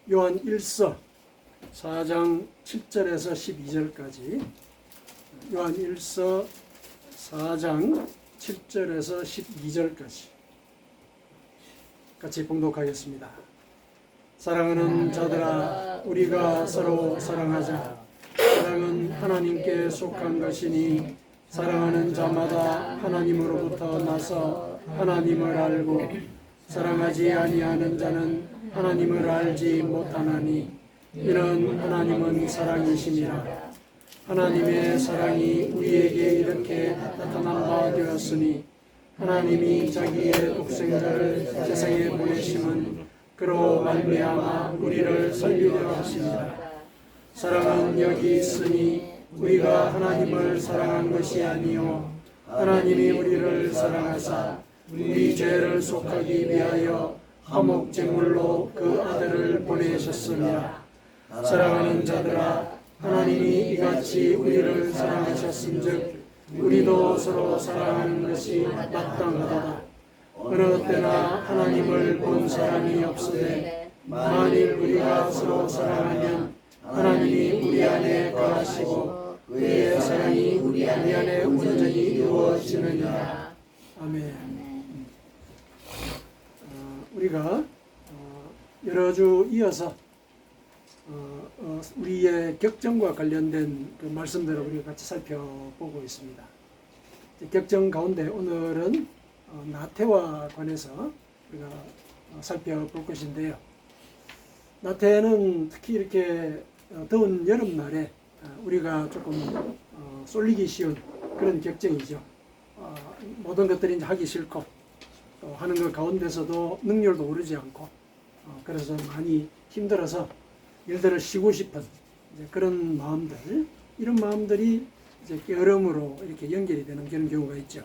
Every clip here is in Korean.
요한 1서 4장 7절에서 12절까지, 요한 1서 4장 7절에서 12절까지 같이 봉독하겠습니다. 사랑하는 자들아, 우리가 서로 사랑하자. 사랑은 하나님께 속한 것이니 사랑하는 자마다 하나님으로부터 나서 하나님을 알고 사랑하지 아니하는 자는 하나님을 알지 못하나니 이는 하나님은 사랑이심이라. 하나님의 사랑이 우리에게 이렇게 나타난 바 되었으니 하나님이 자기의 독생자를 세상에 보내심은 그로 말미암아 우리를 살리려 하십니다. 사랑은 여기 있으니 우리가 하나님을 사랑한 것이 아니요 하나님이 우리를 사랑하사 우리 죄를 속하기 위하여 화목제물로 그 아들을 보내셨습니다. 사랑하는 자들아, 하나님이 이같이 우리를 사랑하셨은즉 우리도 서로 사랑하는 것이 마땅하다. 어느 때나 하나님을 본 사람이 없으되 만일 우리가 서로 사랑하면 하나님이 우리 안에 거하시고 그의 사랑이 우리 안에 온전히 이루어지느니라. 아멘. 우리가 여러 주 이어서 우리의 격정과 관련된 그 말씀들을 우리가 같이 살펴보고 있습니다. 격정 가운데 오늘은 나태와 관해서 우리가 살펴볼 것인데요. 나태는 특히 이렇게 더운 여름날에 우리가 조금 쏠리기 쉬운 그런 격정이죠. 모든 것들이 이제 하기 싫고 또 하는 것 가운데서도 능률도 오르지 않고 그래서 많이 힘들어서 일들을 쉬고 싶은 이제 그런 마음들, 이런 마음들이 이제 게으름으로 이렇게 연결이 되는 그런 경우가 있죠.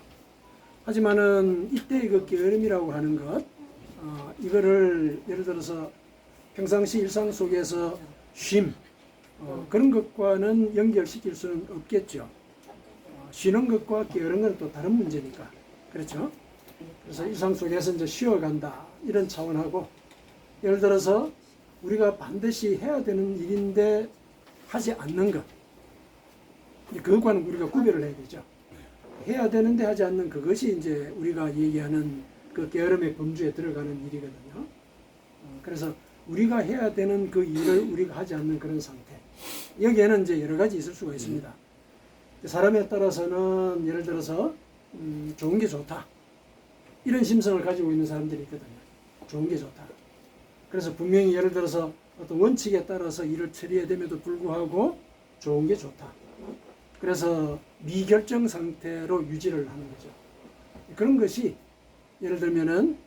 하지만은 이때의 그 게으름이라고 하는 것, 이거를 예를 들어서 평상시 일상 속에서 쉼, 그런 것과는 연결시킬 수는 없겠죠. 쉬는 것과 게으른 건 또 다른 문제니까. 그렇죠? 그래서 일상 속에서 이제 쉬어간다, 이런 차원하고, 예를 들어서 우리가 반드시 해야 되는 일인데 하지 않는 것, 그것과는 우리가 구별을 해야 되죠. 해야 되는데 하지 않는 그것이 이제 우리가 얘기하는 그 게으름의 범주에 들어가는 일이거든요. 그래서 우리가 해야 되는 그 일을 우리가 하지 않는 그런 상태. 여기에는 이제 여러 가지 있을 수가 있습니다. 사람에 따라서는 예를 들어서 좋은 게 좋다, 이런 심성을 가지고 있는 사람들이 있거든요. 좋은 게 좋다. 그래서 분명히 예를 들어서 어떤 원칙에 따라서 일을 처리해야 됨에도 불구하고 좋은 게 좋다. 그래서 미결정 상태로 유지를 하는 거죠. 그런 것이 예를 들면은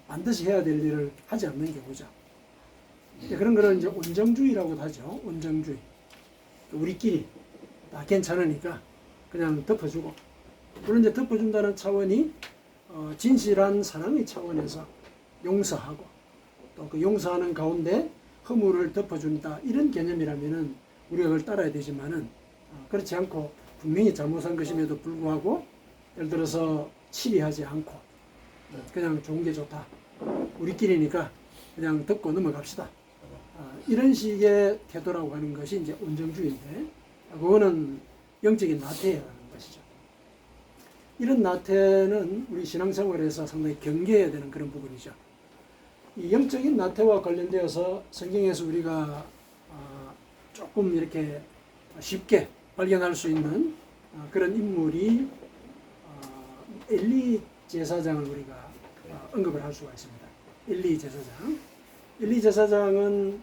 반드시 해야 될 일을 하지 않는 경우죠. 그런 거를 이제 온정주의라고 하죠. 온정주의. 우리끼리 다 괜찮으니까 그냥 덮어주고, 물론 이제 덮어준다는 차원이 진실한 사랑의 차원에서 용서하고 또 그 용서하는 가운데 허물을 덮어준다, 이런 개념이라면은 우리가 그걸 따라야 되지만은 그렇지 않고 분명히 잘못한 것임에도 불구하고 예를 들어서 치리하지 않고 그냥 좋은 게 좋다, 우리끼리니까 그냥 덮고 넘어갑시다, 이런 식의 태도라고 하는 것이 이제 온정주의인데, 그거는 영적인 나태라는 것이죠. 이런 나태는 우리 신앙생활에서 상당히 경계해야 되는 그런 부분이죠. 이 영적인 나태와 관련되어서 성경에서 우리가 조금 이렇게 쉽게 발견할 수 있는 그런 인물이 엘리 제사장을 우리가 언급을 할 수가 있습니다. 엘리 제사장. 엘리 제사장은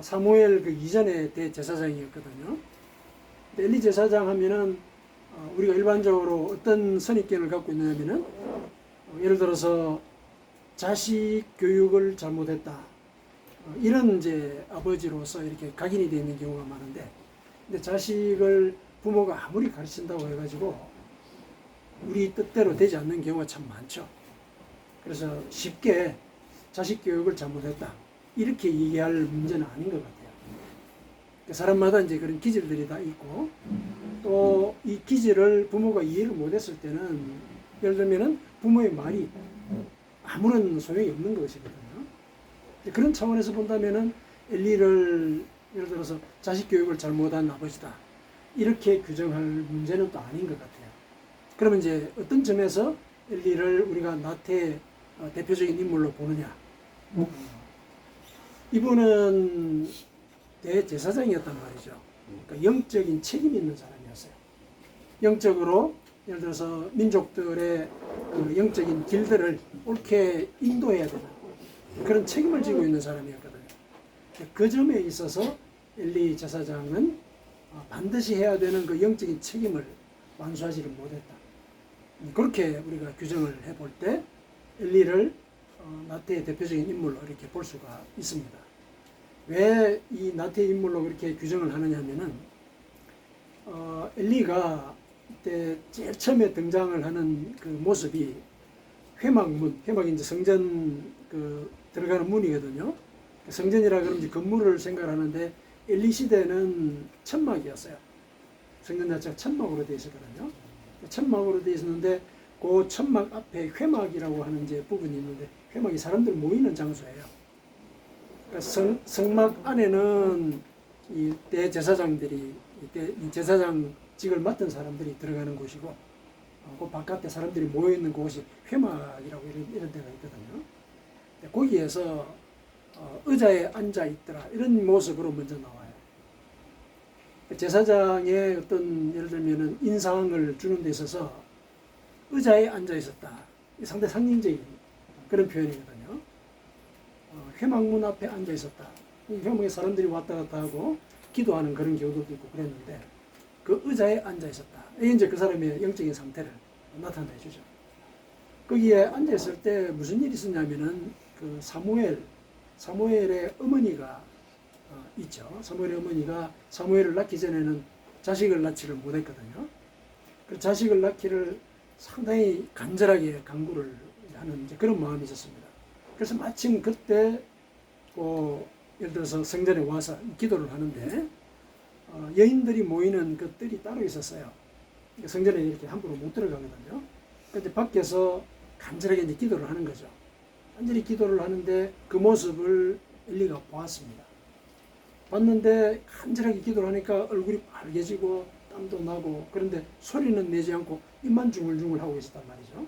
사무엘 그 이전의 대제사장이었거든요. 엘리 제사장 하면은 우리가 일반적으로 어떤 선입견을 갖고 있느냐면은 예를 들어서 자식 교육을 잘못했다, 이런 이제 아버지로서 이렇게 각인이 되어 있는 경우가 많은데, 근데 자식을 부모가 아무리 가르친다고 해가지고 우리 뜻대로 되지 않는 경우가 참 많죠. 그래서 쉽게 자식 교육을 잘못했다, 이렇게 얘기할 문제는 아닌 것 같아요. 사람마다 이제 그런 기질들이 다 있고, 또 이 기질을 부모가 이해를 못했을 때는 예를 들면은 부모의 말이 아무런 소용이 없는 것이거든요. 그런 차원에서 본다면은 엘리를 예를 들어서 자식 교육을 잘못한 아버지다 이렇게 규정할 문제는 또 아닌 것 같아요. 그러면 이제 어떤 점에서 엘리를 우리가 나태의 대표적인 인물로 보느냐? 이분은 대제사장이었단 말이죠. 그러니까 영적인 책임 있는 사람이었어요. 영적으로 예를 들어서 민족들의 그 영적인 길들을 옳게 인도해야 되는 그런 책임을 지고 있는 사람이었거든요. 그 점에 있어서 엘리 제사장은 반드시 해야 되는 그 영적인 책임을 완수하지를 못했다. 그렇게 우리가 규정을 해볼 때 엘리를 나태의 대표적인 인물로 이렇게 볼 수가 있습니다. 왜 이 나태의 인물로 그렇게 규정을 하느냐면은 엘리가 이때 제일 처음에 등장을 하는 그 모습이 회막문, 회막이 이제 성전 그 들어가는 문이거든요. 성전이라 그러면 이제 건물을 생각하는데 엘리 시대는 천막이었어요. 성전 자체가 천막으로 되어 있었거든요. 천막으로 되어 있었는데 그 천막 앞에 회막이라고 하는 이제 부분이 있는데 회막이 사람들 모이는 장소예요. 그러니까 성막 안에는 이 대제사장들이 이때 제사장직을 맡은 사람들이 들어가는 곳이고 그 바깥에 사람들이 모여 있는 곳이 회막이라고 이런 데가 있거든요. 거기에서 의자에 앉아 있더라 이런 모습으로 먼저 나와요. 제사장의 어떤 예를 들면은 인상을 주는 데 있어서 의자에 앉아 있었다. 상당히 상징적인 그런 표현이거든요. 회막문 앞에 앉아 있었다. 회막에 사람들이 왔다 갔다 하고 기도하는 그런 경우도 있고 그랬는데 그 의자에 앉아 있었다. 이게 이제 그 사람의 영적인 상태를 나타내 주죠. 거기에 앉아 있을 때 무슨 일이 있었냐면은 그 사무엘의 어머니가 있죠. 사무엘의 어머니가 사무엘을 낳기 전에는 자식을 낳지를 못했거든요. 그 자식을 낳기를 상당히 간절하게 간구를 하는 이제 그런 마음이 있었습니다. 그래서 마침 그때 예를 들어서 성전에 와서 기도를 하는데 여인들이 모이는 그 뜰이 따로 있었어요. 성전에 이렇게 함부로 못 들어가거든요. 그런데 밖에서 간절하게 이제 기도를 하는 거죠. 간절히 기도를 하는데 그 모습을 엘리가 보았습니다. 봤는데 간절하게 기도를 하니까 얼굴이 빨개지고 땀도 나고 그런데 소리는 내지 않고 입만 중얼중얼 하고 있었단 말이죠.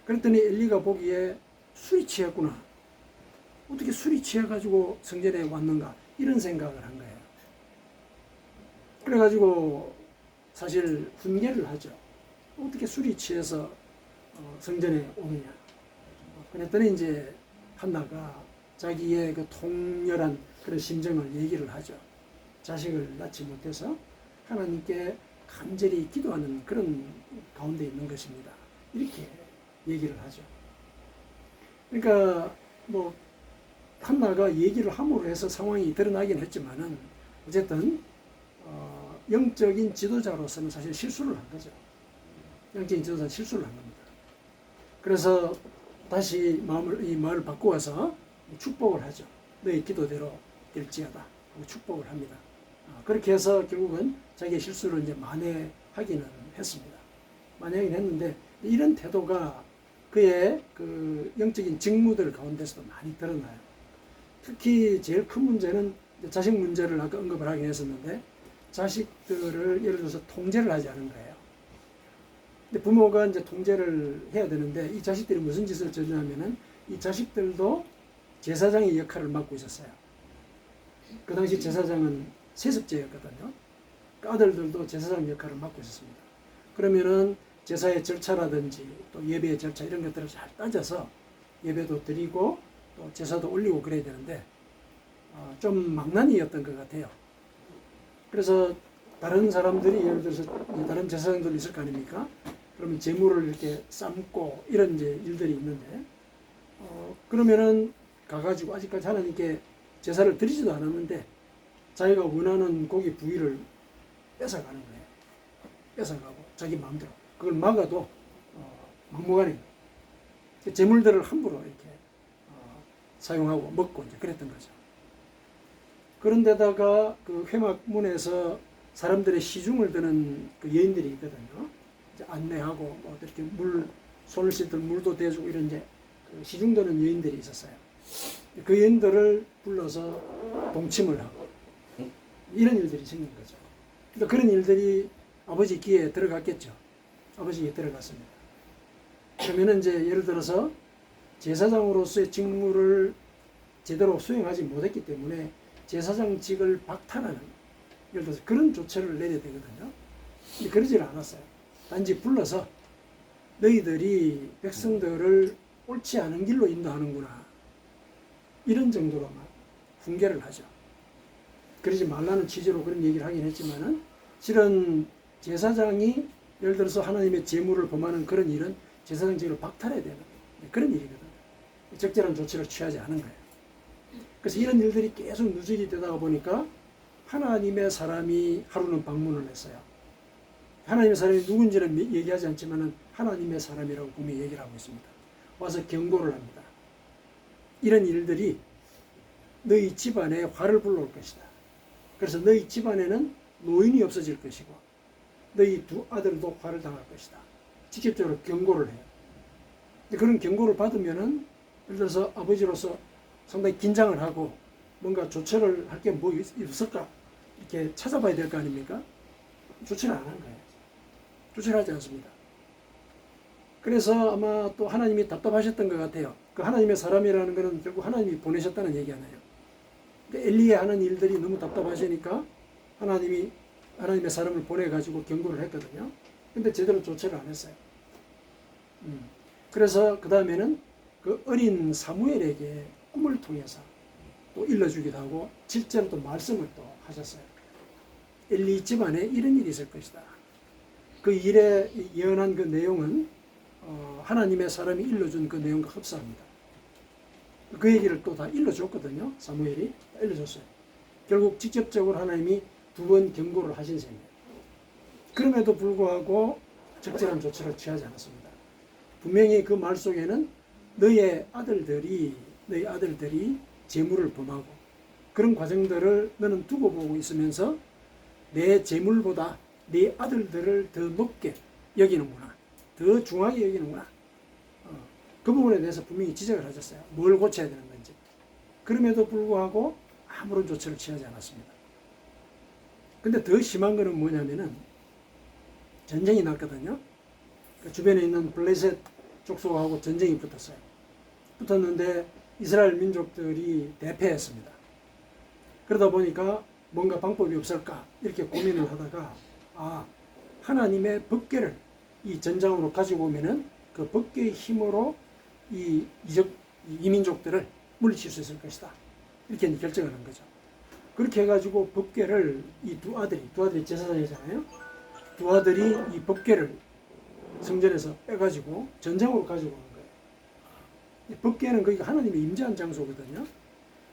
그랬더니 엘리가 보기에 술이 취했구나. 어떻게 술이 취해가지고 성전에 왔는가 이런 생각을 한 거예요. 그래가지고 사실 훈계를 하죠. 어떻게 술이 취해서 성전에 오느냐. 그랬더니 이제 한나가 자기의 그 통렬한 그런 심정을 얘기를 하죠. 자식을 낳지 못해서 하나님께 간절히 기도하는 그런 가운데 있는 것입니다. 이렇게 얘기를 하죠. 그러니까 뭐 한나가 얘기를 함으로 해서 상황이 드러나긴 했지만은 어쨌든 영적인 지도자로서는 사실 실수를 한 거죠. 영적인 지도자는 실수를 한 겁니다. 그래서 다시 이 마음을 바꾸어서 축복을 하죠. 너의 기도대로 될지어다. 축복을 합니다. 그렇게 해서 결국은 자기의 실수를 이제 만회하기는 했습니다. 만회하긴 했는데 이런 태도가 그의 그 영적인 직무들 가운데서도 많이 드러나요. 특히 제일 큰 문제는 자식 문제를 아까 언급을 하긴 했었는데 자식들을 예를 들어서 통제를 하지 않은 거예요. 근데 부모가 이제 통제를 해야 되는데 이 자식들이 무슨 짓을 저지르냐면은 이 자식들도 제사장의 역할을 맡고 있었어요. 그 당시 제사장은 세습제였거든요. 그 아들들도 제사장 역할을 맡고 있었습니다. 그러면은 제사의 절차라든지 또 예배의 절차 이런 것들을 잘 따져서 예배도 드리고 또 제사도 올리고 그래야 되는데 좀 망나니였던 것 같아요. 그래서 다른 사람들이 예를 들어서 다른 제사장들이 있을 거 아닙니까? 그러면 제물을 이렇게 삶고 이런 이제 일들이 있는데 그러면은 가가지고 아직까지 하나님께 제사를 드리지도 않았는데 자기가 원하는 고기 부위를 뺏어가는 거예요. 뺏어가고 자기 마음대로 그걸 막아도 막무가내 제물들을 함부로 이렇게 사용하고 먹고 이제 그랬던 거죠. 그런데다가 그 회막문에서 사람들의 시중을 드는 그 여인들이 있거든요. 이제 안내하고 뭐 이렇게 손을 씻을 물도 대주고 이런 이제 그 시중 드는 여인들이 있었어요. 그 여인들을 불러서 동침을 하고 이런 일들이 생긴 거죠. 그러니까 그런 일들이 아버지 귀에 들어갔겠죠. 아버지 귀에 들어갔습니다. 그러면은 이제 예를 들어서 제사장으로서의 직무를 제대로 수행하지 못했기 때문에 제사장직을 박탈하는, 예를 들어서 그런 조처를 내려야 되거든요. 근데 그러질 않았어요. 단지 불러서 너희들이 백성들을 옳지 않은 길로 인도하는구나, 이런 정도로만 훈계를 하죠. 그러지 말라는 취지로 그런 얘기를 하긴 했지만은, 실은 제사장이 예를 들어서 하나님의 제물을 범하는 그런 일은 제사장직을 박탈해야 되는 그런 일이거든요. 적절한 조치를 취하지 않은 거예요. 그래서 이런 일들이 계속 누적이 되다가 보니까 하나님의 사람이 하루는 방문을 했어요. 하나님의 사람이 누군지는 얘기하지 않지만은 하나님의 사람이라고 분명히 얘기를 하고 있습니다. 와서 경고를 합니다. 이런 일들이 너희 집안에 화를 불러올 것이다. 그래서 너희 집안에는 노인이 없어질 것이고 너희 두 아들도 화를 당할 것이다. 직접적으로 경고를 해요. 그런 경고를 받으면은 예를 들어서 아버지로서 상당히 긴장을 하고 뭔가 조처를 할 게 뭐 있을까 이렇게 찾아봐야 될 거 아닙니까? 조치를 안 한 거예요. 조치를 하지 않습니다. 그래서 아마 또 하나님이 답답하셨던 것 같아요. 그 하나님의 사람이라는 것은 결국 하나님이 보내셨다는 얘기잖아요. 엘리의 하는 일들이 너무 답답하시니까 하나님의 사람을 보내가지고 경고를 했거든요. 근데 제대로 조치를 안 했어요. 그래서 그 다음에는 그 어린 사무엘에게 꿈을 통해서 또 일러주기도 하고 실제로 또 말씀을 또 하셨어요. 엘리 집안에 이런 일이 있을 것이다. 그 일에 예언한 그 내용은 하나님의 사람이 일러준 그 내용과 흡사합니다. 그 얘기를 또 다 일러줬거든요. 사무엘이 일러줬어요. 결국 직접적으로 하나님이 두 번 경고를 하신 셈이에요. 그럼에도 불구하고 적절한 조치를 취하지 않았습니다. 분명히 그 말 속에는 너희 아들들이 재물을 범하고 그런 과정들을 너는 두고 보고 있으면서 내 재물보다 네 아들들을 더 높게 여기는구나, 더 중하게 여기는구나. 그 부분에 대해서 분명히 지적을 하셨어요. 뭘 고쳐야 되는 건지. 그럼에도 불구하고 아무런 조치를 취하지 않았습니다. 근데 더 심한 거는 뭐냐면은 전쟁이 났거든요. 그 주변에 있는 블레셋 족속하고 전쟁이 붙었어요. 붙었는데 이스라엘 민족들이 대패했습니다. 그러다 보니까 뭔가 방법이 없을까 이렇게 고민을 하다가 하나님의 법궤를 이 전장으로 가지고 오면은 그 법궤의 힘으로 이 민족들을 물리칠 수 있을 것이다. 이렇게 결정을 한 거죠. 그렇게 해가지고 법궤를 이 두 아들이 제사장이잖아요. 두 아들이 이 법궤를 성전에서 빼가지고 전장으로 가지고 오는 거예요. 이 법궤는 거기가 하나님이 임재한 장소거든요.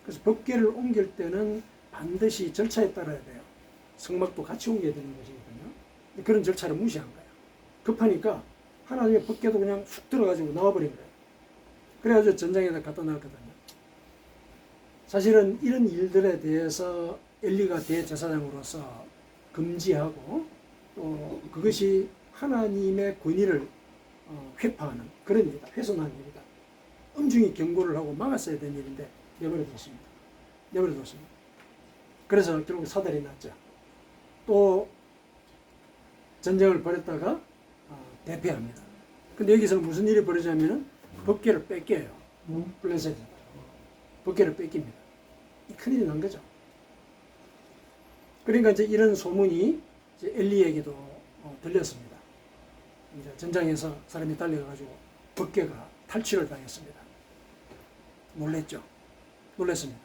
그래서 법궤를 옮길 때는 반드시 절차에 따라야 돼요. 성막도 같이 옮겨야 되는 것이거든요. 그런 절차를 무시한 거예요. 급하니까 하나님의 법궤도 그냥 훅 들어가지고 나와버린 거예요. 그래가지고 전장에다 갖다 놨거든요. 사실은 이런 일들에 대해서 엘리가 대제사장으로서 금지하고 또 그것이 하나님의 권위를 회파하는 그런 일이다. 훼손하는 일이다. 엄중히 경고를 하고 막았어야 되는 일인데 내버려뒀습니다. 그래서 결국 사달이 났죠. 또 전쟁을 벌였다가 대패합니다. 근데 여기서 무슨 일이 벌어지냐면은 법궤를 뺏겨요. 블레셋 법궤를 뺏깁니다. 큰일이 난 거죠. 그러니까 이제 이런 소문이 이제 엘리에게도 들렸습니다. 이제 전장에서 사람이 달려가지고 법궤가 탈취를 당했습니다. 놀랬습니다.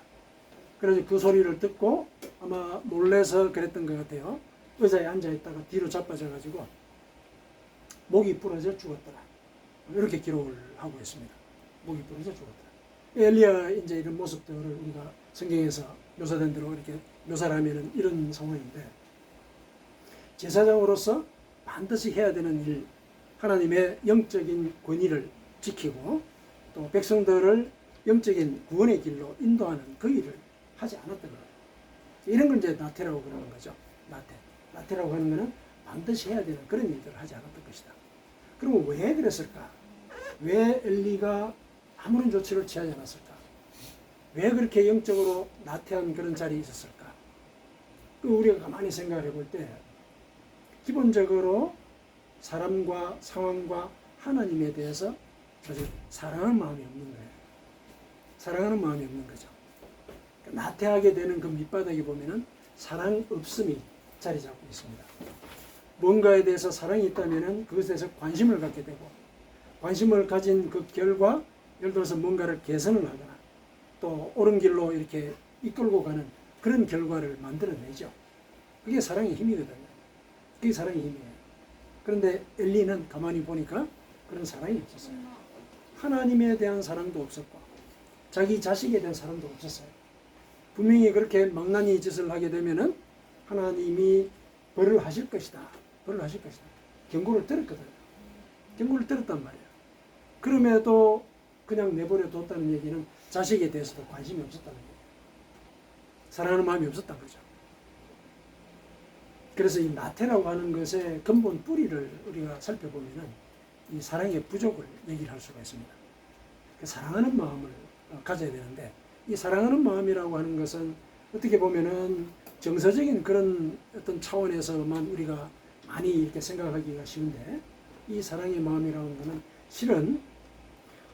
그래서 그 소리를 듣고 아마 놀래서 그랬던 것 같아요. 의자에 앉아있다가 뒤로 자빠져가지고 목이 부러져 죽었더라. 이렇게 기록을 하고 있습니다. 목이 부러져 죽었더라. 엘리야 이제 이런 모습들을 우리가 성경에서 묘사된 대로 이렇게 묘사를 하면은 이런 상황인데, 제사장으로서 반드시 해야 되는 일, 하나님의 영적인 권위를 지키고 또 백성들을 영적인 구원의 길로 인도하는 그 일을 하지 않았던 거예요. 이런 걸 이제 나태라고 그러는 거죠. 나태라고 하는 것은 반드시 해야 되는 그런 일들을 하지 않았던 것이다. 그러면 왜 그랬을까? 왜 엘리가 아무런 조치를 취하지 않았을까? 왜 그렇게 영적으로 나태한 그런 자리에 있었을까? 우리가 가만히 생각을 해볼 때 기본적으로 사람과 상황과 하나님에 대해서 사랑하는 마음이 없는 거예요. 사랑하는 마음이 없는 거죠. 나태하게 되는 그 밑바닥에 보면은 사랑 없음이 자리 잡고 있습니다. 뭔가에 대해서 사랑이 있다면은 그것에 대해서 관심을 갖게 되고, 관심을 가진 그 결과 예를 들어서 뭔가를 개선을 하거나 또 옳은 길로 이렇게 이끌고 가는 그런 결과를 만들어내죠. 그게 사랑의 힘이거든요. 그게 사랑의 힘이에요. 그런데 엘리는 가만히 보니까 그런 사랑이 없었어요. 하나님에 대한 사랑도 없었고 자기 자식에 대한 사랑도 없었어요. 분명히 그렇게 망나니 짓을 하게 되면은 하나님이 벌을 하실 것이다. 벌을 하실 것이다. 경고를 들었거든요. 경고를 들었단 말이에요. 그럼에도 그냥 내버려 뒀다는 얘기는 자식에 대해서도 관심이 없었다는 얘기예요. 사랑하는 마음이 없었다는 거죠. 그래서 이 나태라고 하는 것의 근본 뿌리를 우리가 살펴보면은 이 사랑의 부족을 얘기를 할 수가 있습니다. 사랑하는 마음을 가져야 되는데 이 사랑하는 마음이라고 하는 것은 어떻게 보면은 정서적인 그런 어떤 차원에서만 우리가 많이 이렇게 생각하기가 쉬운데 이 사랑의 마음이라는 것은 실은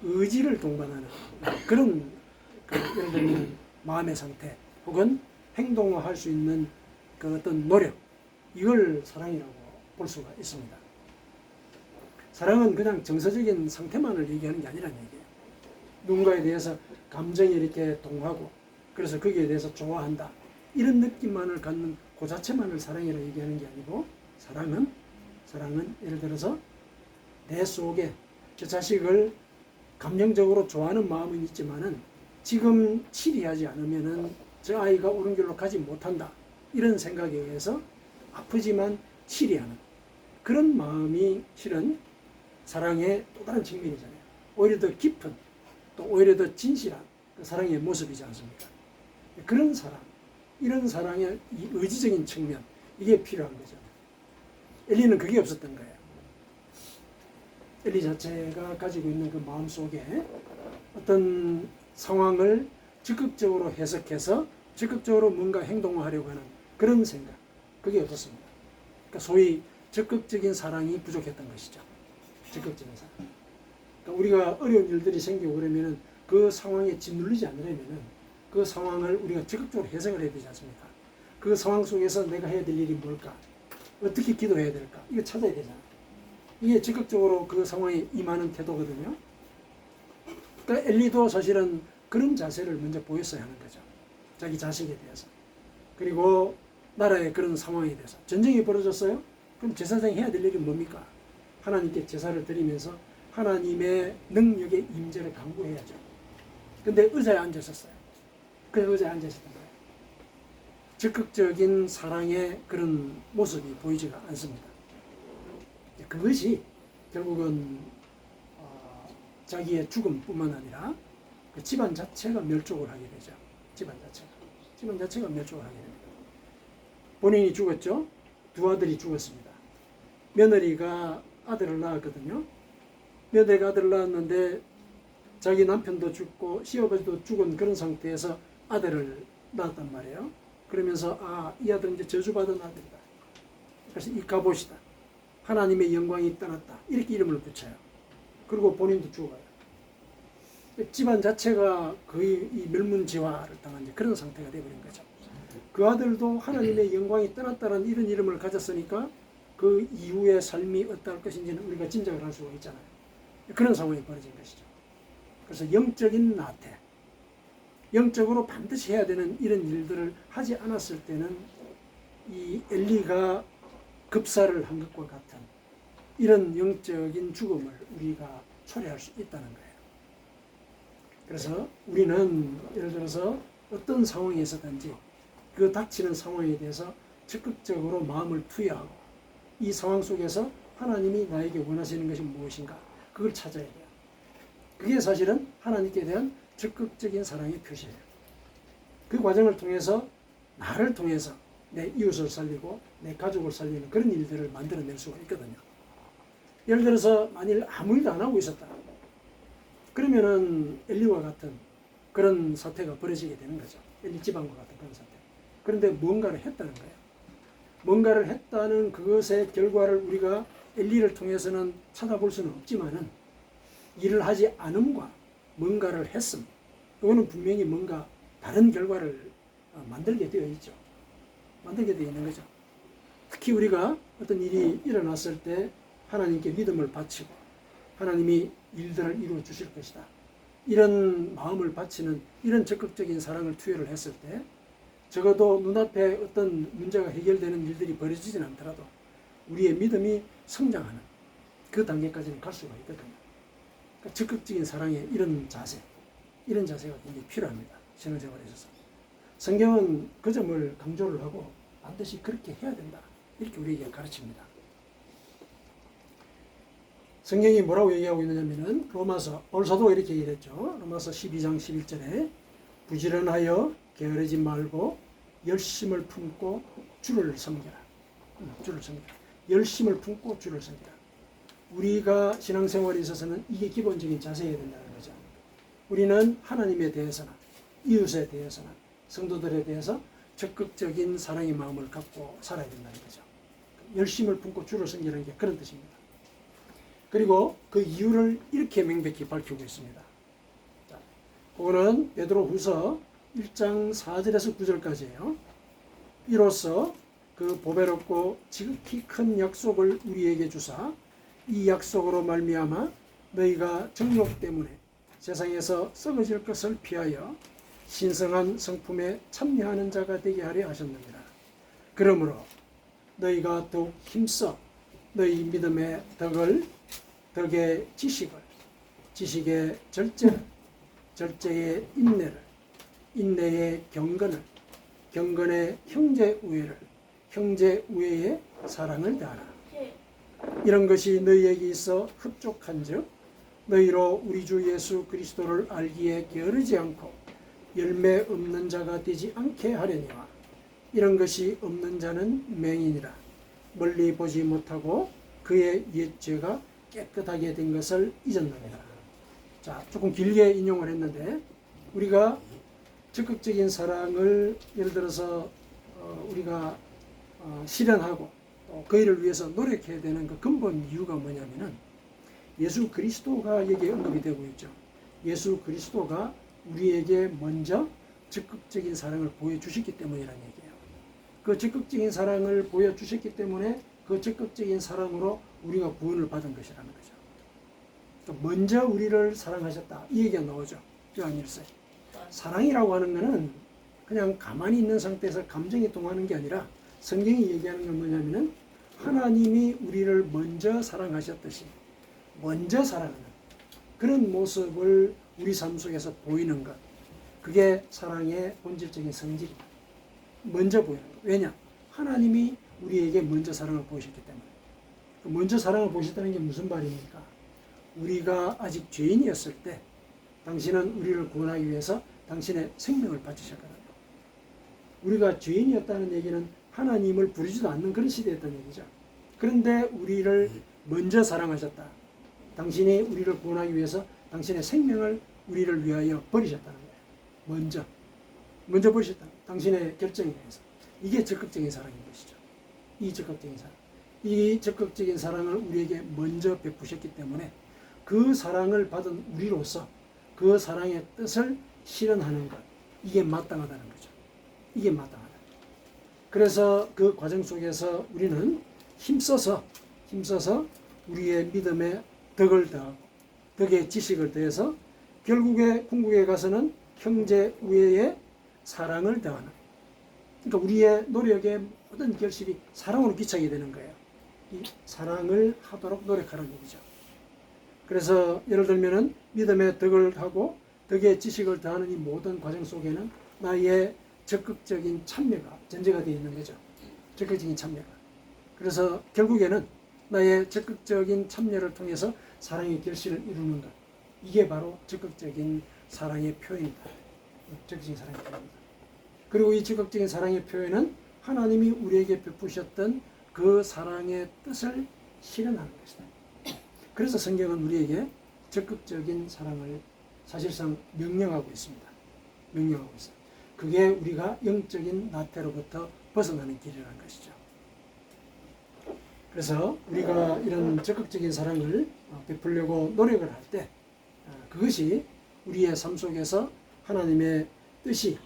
의지를 동반하는 그런 예를 들면 마음의 상태 혹은 행동화할 수 있는 그 어떤 노력 이걸 사랑이라고 볼 수가 있습니다. 사랑은 그냥 정서적인 상태만을 얘기하는 게 아니라는 얘기예요. 누군가에 대해서 감정이 이렇게 동하고 그래서 거기에 대해서 좋아한다 이런 느낌만을 갖는 그 자체만을 사랑이라고 얘기하는 게 아니고 사랑은 예를 들어서 내 속에 저 자식을 감정적으로 좋아하는 마음은 있지만은 지금 치리하지 않으면은 저 아이가 옳은 길로 가지 못한다 이런 생각에 의해서 아프지만 치리하는 그런 마음이 실은 사랑의 또 다른 측면이잖아요. 오히려 더 깊은 또 오히려 더 진실한 그 사랑의 모습이지 않습니까? 그런 사랑, 이런 사랑의 이 의지적인 측면 이게 필요한 거죠. 엘리는 그게 없었던 거예요. 엘리 자체가 가지고 있는 그 마음 속에 어떤 상황을 적극적으로 해석해서 적극적으로 뭔가 행동하려고 하는 그런 생각 그게 없었습니다. 그러니까 소위 적극적인 사랑이 부족했던 것이죠. 적극적인 사랑. 그러니까 우리가 어려운 일들이 생기고 그러면은 그 상황에 짓눌리지 않으려면은 그 상황을 우리가 적극적으로 해석을 해야 되지 않습니까? 그 상황 속에서 내가 해야 될 일이 뭘까? 어떻게 기도해야 될까? 이거 찾아야 되잖아. 이게 적극적으로 그 상황에 임하는 태도거든요. 그러니까 엘리도 사실은 그런 자세를 먼저 보였어야 하는 거죠. 자기 자식에 대해서. 그리고 나라의 그런 상황에 대해서. 전쟁이 벌어졌어요? 그럼 제사장이 해야 될 일이 뭡니까? 하나님께 제사를 드리면서 하나님의 능력의 임재를 강구해야죠. 근데 의자에 앉았었어요. 그래서 의자에 앉았었던 거예요. 적극적인 사랑의 그런 모습이 보이지가 않습니다. 그것이 결국은 자기의 죽음뿐만 아니라 그 집안 자체가 멸족을 하게 되죠. 집안 자체가 멸족을 하게 됩니다. 본인이 죽었죠. 두 아들이 죽었습니다. 며느리가 아들을 낳았거든요. 며느리가 아들을 낳았는데 자기 남편도 죽고 시어버지도 죽은 그런 상태에서 아들을 낳았단 말이에요. 그러면서 이 아들은 이제 저주받은 아들이다. 그래서 이 갑옷이다. 하나님의 영광이 떠났다. 이렇게 이름을 붙여요. 그리고 본인도 죽어요. 집안 자체가 거의 이 멸문지화를 당한 그런 상태가 되어버린 거죠. 그 아들도 하나님의 영광이 떠났다는 이런 이름을 가졌으니까 그 이후의 삶이 어떠할 것인지는 우리가 짐작을 할 수가 있잖아요. 그런 상황이 벌어진 것이죠. 그래서 영적인 나태, 영적으로 반드시 해야 되는 이런 일들을 하지 않았을 때는 이 엘리가 급사를 한 것과 같은 이런 영적인 죽음을 우리가 초래할 수 있다는 거예요. 그래서 우리는 예를 들어서 어떤 상황에서든지 그 닥치는 상황에 대해서 적극적으로 마음을 투여하고 이 상황 속에서 하나님이 나에게 원하시는 것이 무엇인가 그걸 찾아야 돼요. 그게 사실은 하나님께 대한 적극적인 사랑의 표시예요. 그 과정을 통해서 나를 통해서 내 이웃을 살리고 내 가족을 살리는 그런 일들을 만들어낼 수가 있거든요. 예를 들어서 만일 아무 일도 안 하고 있었다. 그러면은 엘리와 같은 그런 사태가 벌어지게 되는 거죠. 엘리 지방과 같은 그런 사태. 그런데 뭔가를 했다는 거예요. 뭔가를 했다는 그것의 결과를 우리가 엘리를 통해서는 찾아볼 수는 없지만은 일을 하지 않음과 뭔가를 했음, 이거는 분명히 뭔가 다른 결과를 만들게 되어 있죠. 만들게 되어 있는 거죠. 특히 우리가 어떤 일이 일어났을 때 하나님께 믿음을 바치고 하나님이 일들을 이루어 주실 것이다, 이런 마음을 바치는 이런 적극적인 사랑을 투여를 했을 때 적어도 눈앞에 어떤 문제가 해결되는 일들이 벌어지진 않더라도 우리의 믿음이 성장하는 그 단계까지는 갈 수가 있거든요. 그러니까 적극적인 사랑의 이런 자세가 굉장히 필요합니다. 신앙생활에 있어서. 성경은 그 점을 강조를 하고 반드시 그렇게 해야 된다, 이렇게 우리에게 가르칩니다. 성경이 뭐라고 얘기하고 있느냐면은 로마서, 바울 사도가 이렇게 얘기를 했죠. 로마서 12장 11절에 부지런하여 게으르지 말고 열심을 품고 주를 섬겨라. 주를 섬겨라. 열심을 품고 주를 섬겨라. 우리가 신앙생활에 있어서는 이게 기본적인 자세여야 된다는 거죠. 우리는 하나님에 대해서나 이웃에 대해서나 성도들에 대해서 적극적인 사랑의 마음을 갖고 살아야 된다는 거죠. 열심을 품고 주를 섬기라는 게 그런 뜻입니다. 그리고 그 이유를 이렇게 명백히 밝히고 있습니다. 자, 그거는 베드로후서 1장 4절에서 9절까지예요. 이로써 그 보배롭고 지극히 큰 약속을 우리에게 주사 이 약속으로 말미암아 너희가 정욕 때문에 세상에서 썩어질 것을 피하여 신성한 성품에 참여하는 자가 되게 하려 하셨느니라. 그러므로 너희가 더욱 힘써 너희 믿음의 덕의 지식을, 지식의 절제를, 절제의 인내를, 인내의 경건을, 경건의 형제우애를, 형제우애의 사랑을 다하라. 이런 것이 너희에게 있어 흡족한즉 너희로 우리 주 예수 그리스도를 알기에 게으르지 않고 열매 없는 자가 되지 않게 하려니와 이런 것이 없는 자는 맹인이라 멀리 보지 못하고 그의 옛 죄가 깨끗하게 된 것을 잊었느니라. 자, 조금 길게 인용을 했는데 우리가 적극적인 사랑을 예를 들어서 우리가 실현하고 그 일을 위해서 노력해야 되는 그 근본 이유가 뭐냐면은 예수 그리스도가 여기에 언급이 되고 있죠. 예수 그리스도가 우리에게 먼저 적극적인 사랑을 보여주셨기 때문이라는 얘기예요. 그 적극적인 사랑을 보여주셨기 때문에 그 적극적인 사랑으로 우리가 구원을 받은 것이라는 거죠. 먼저 우리를 사랑하셨다, 이 얘기가 나오죠. 요한 1서. 사랑이라고 하는 것은 그냥 가만히 있는 상태에서 감정이 동하는 게 아니라 성경이 얘기하는 건 뭐냐면은 하나님이 우리를 먼저 사랑하셨듯이 먼저 사랑하는 그런 모습을 우리 삶 속에서 보이는 것, 그게 사랑의 본질적인 성질입니다. 먼저 보이는 것. 왜냐? 하나님이 우리에게 먼저 사랑을 보이셨기 때문에. 먼저 사랑을 보이셨다는 게 무슨 말입니까? 우리가 아직 죄인이었을 때 당신은 우리를 구원하기 위해서 당신의 생명을 바치셨거든요. 우리가 죄인이었다는 얘기는 하나님을 부르지도 않는 그런 시대였다는 얘기죠. 그런데 우리를 먼저 사랑하셨다. 당신이 우리를 구원하기 위해서 당신의 생명을 우리를 위하여 버리셨다는 거예요. 먼저 버리셨다. 당신의 결정에 의해서. 이게 적극적인 사랑인 것이죠. 이 적극적인 사랑을 우리에게 먼저 베푸셨기 때문에 그 사랑을 받은 우리로서 그 사랑의 뜻을 실현하는 것, 이게 마땅하다는 거죠. 이게 마땅하다. 그래서 그 과정 속에서 우리는 힘써서 우리의 믿음에 덕을 더하고 덕의 지식을 더해서 결국에 궁극에 가서는 형제 우애의 사랑을 더하는, 그러니까 우리의 노력의 모든 결실이 사랑으로 귀착이 되는 거예요. 이 사랑을 하도록 노력하는 얘기죠. 그래서 예를 들면은 믿음의 덕을 하고 덕의 지식을 더하는 이 모든 과정 속에는 나의 적극적인 참여가 전제가 되어 있는 거죠. 적극적인 참여가. 그래서 결국에는 나의 적극적인 참여를 통해서 사랑의 결실을 이루는 것. 이게 바로 적극적인 사랑의 표현이다. 적극적인 사랑의 표현이다. 그리고 이 적극적인 사랑의 표현은 하나님이 우리에게 베푸셨던 그 사랑의 뜻을 실현하는 것이다. 그래서 성경은 우리에게 적극적인 사랑을 사실상 명령하고 있습니다. 명령하고 있어요. 그게 우리가 영적인 나태로부터 벗어나는 길이라는 것이죠. 그래서 우리가 이런 적극적인 사랑을 베풀려고 노력을 할 때 그것이 우리의 삶 속에서 하나님의 뜻이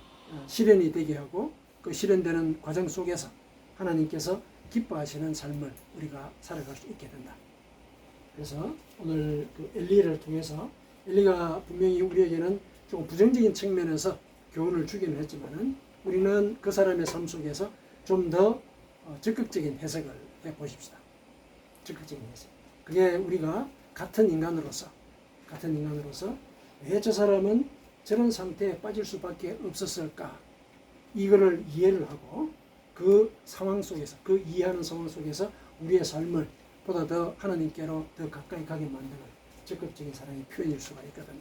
실현이 되게 하고 그 실현되는 과정 속에서 하나님께서 기뻐하시는 삶을 우리가 살아갈 수 있게 된다. 그래서 오늘 그 엘리를 통해서 엘리가 분명히 우리에게는 조금 부정적인 측면에서 교훈을 주기는 했지만은 우리는 그 사람의 삶 속에서 좀 더 적극적인 해석을 해 보십시다. 적극적인 해석. 그게 우리가 같은 인간으로서 왜 저 사람은 저런 상태에 빠질 수밖에 없었을까? 이거를 이해를 하고 그 상황 속에서 그 이해하는 상황 속에서 우리의 삶을 보다 더 하나님께로 더 가까이 가게 만드는 적극적인 사랑의 표현일 수가 있거든요.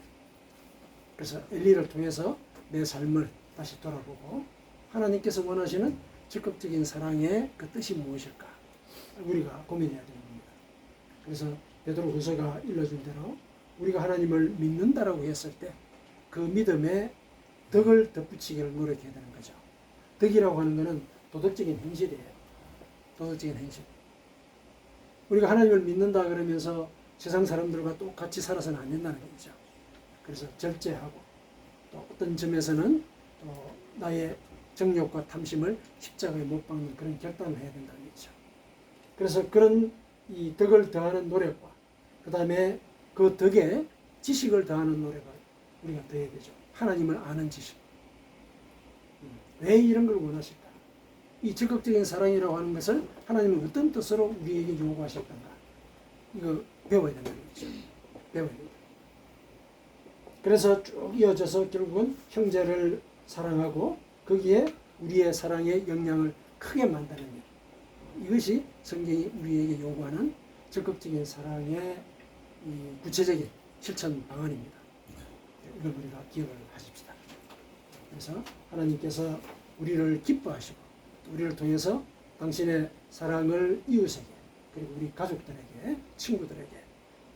그래서 엘리를 통해서 내 삶을 다시 돌아보고 하나님께서 원하시는 적극적인 사랑의 그 뜻이 무엇일까? 우리가 고민해야 되는 겁니다. 그래서 베드로후서가 일러준 대로 우리가 하나님을 믿는다라고 했을 때 그 믿음에 덕을 덧붙이기를 노력해야 되는 거죠. 덕이라고 하는 것은 도덕적인 행실이에요. 도덕적인 행실. 우리가 하나님을 믿는다 그러면서 세상 사람들과 똑같이 살아서는 안 된다는 거죠. 그래서 절제하고 또 어떤 점에서는 또 나의 정욕과 탐심을 십자가에 못 박는 그런 결단을 해야 된다는 거죠. 그래서 그런 이 덕을 더하는 노력과 그 다음에 그 덕에 지식을 더하는 노력을 우리가 더해야 되죠. 하나님을 아는 지식. 왜 이런 걸 원하실까? 이 적극적인 사랑이라고 하는 것을 하나님은 어떤 뜻으로 우리에게 요구하셨던가? 이거 배워야 된다는 거죠. 배워야 된다. 그래서 쭉 이어져서 결국은 형제를 사랑하고 거기에 우리의 사랑의 영향을 크게 만드는 일. 이것이 성경이 우리에게 요구하는 적극적인 사랑의 구체적인 실천 방안입니다. 이걸 우리가 기억을 하십시다. 그래서 하나님께서 우리를 기뻐하시고 우리를 통해서 당신의 사랑을 이웃에게 그리고 우리 가족들에게 친구들에게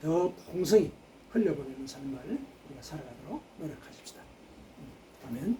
더 풍성히 흘려보내는 삶을 우리가 살아가도록 노력하십시다. 아멘.